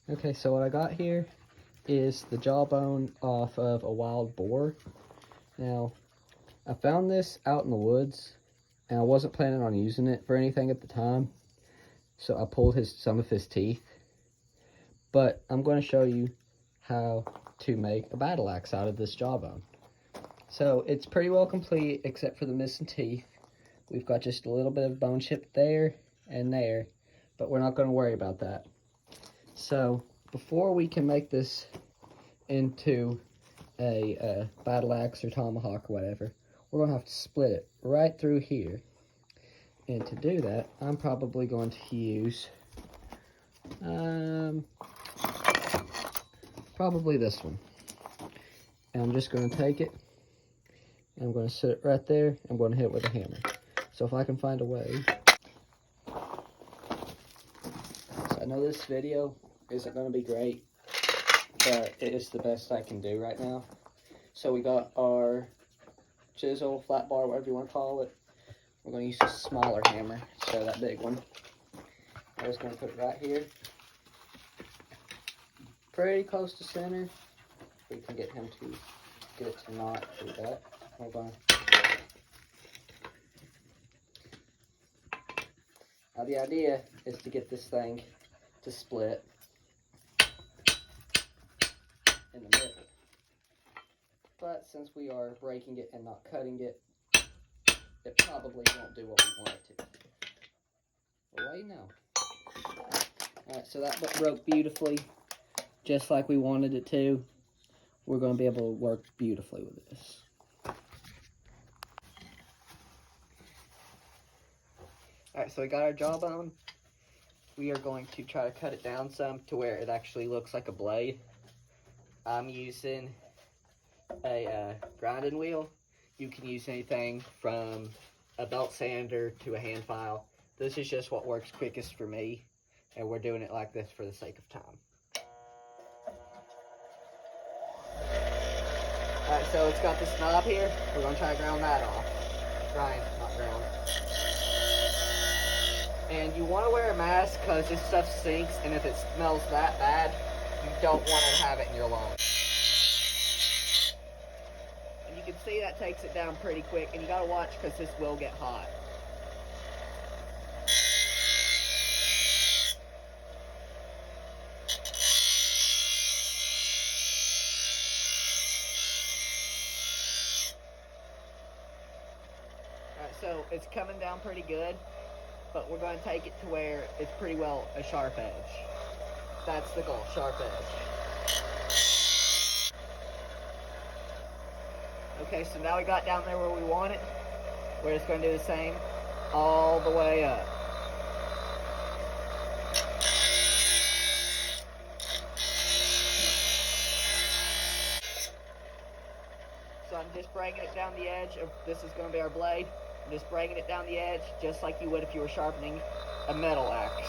Okay, so what I got here is the jawbone off of a wild boar. Now, I found this out in the woods, and I wasn't planning on using it for anything at the time, so I pulled some of his teeth. But I'm going to show you how to make a battle axe out of this jawbone. So it's pretty well complete, except for the missing teeth. We've got just a little bit of bone chip there and there, but we're not going to worry about that. So before we can make this into a battle axe or tomahawk or whatever, we're going to have to split it right through here. And to do that, I'm probably going to use probably this one. And I'm just going to take it, and I'm going to sit it right there. I'm going to hit it with a hammer. So if I can find a way. So I know this video isn't going to be great, but it is the best I can do right now. So we got our chisel, flat bar, whatever you want to call it. We're going to use a smaller hammer instead of that big one. I'm just going to put it right here. Pretty close to center. We can get him to get it to not do that. Hold on. Now the idea is to get this thing to split in the middle. But since we are breaking it and not cutting it, it probably won't do what we want it to. We'll let you know. Alright, so that broke beautifully, just like we wanted it to. We're going to be able to work beautifully with this. Alright, so we got our jawbone. We are going to try to cut it down some to where it actually looks like a blade. I'm using a grinding wheel. You can use anything from a belt sander to a hand file. This is just what works quickest for me, and we're doing it like this for the sake of time. Alright, so it's got this knob here. We're going to try to ground that off. Grind, not ground. And you want to wear a mask because this stuff stinks, and if it smells that bad, you don't want to have it in your lungs. And you can see that takes it down pretty quick, and you got to watch because this will get hot. Alright, so it's coming down pretty good. But we're going to take it to where it's pretty well a sharp edge. That's the goal, sharp edge. Okay, so now we got down there where we want it. We're just going to do the same all the way up. So I'm just bringing it down the edge of, this is going to be our blade. I'm just bringing it down the edge, just like you would if you were sharpening a metal axe.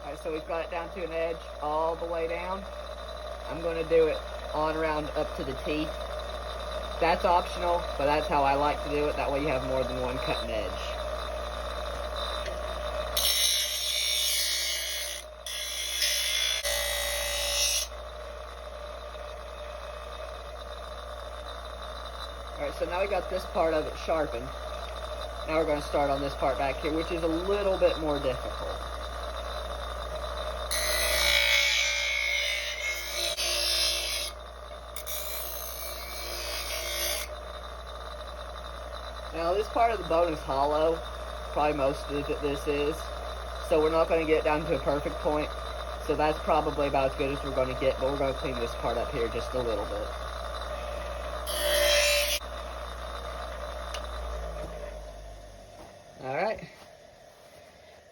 Alright, so we've got it down to an edge all the way down. I'm going to do it on around up to the teeth. That's optional, but that's how I like to do it. That way you have more than one cutting edge. Alright, so now we got this part of it sharpened. Now we're going to start on this part back here, which is a little bit more difficult. Now this part of the bone is hollow, probably most of this is, so we're not going to get it down to a perfect point. So that's probably about as good as we're going to get, but we're going to clean this part up here just a little bit. Alright,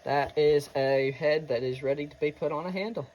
that is a head that is ready to be put on a handle.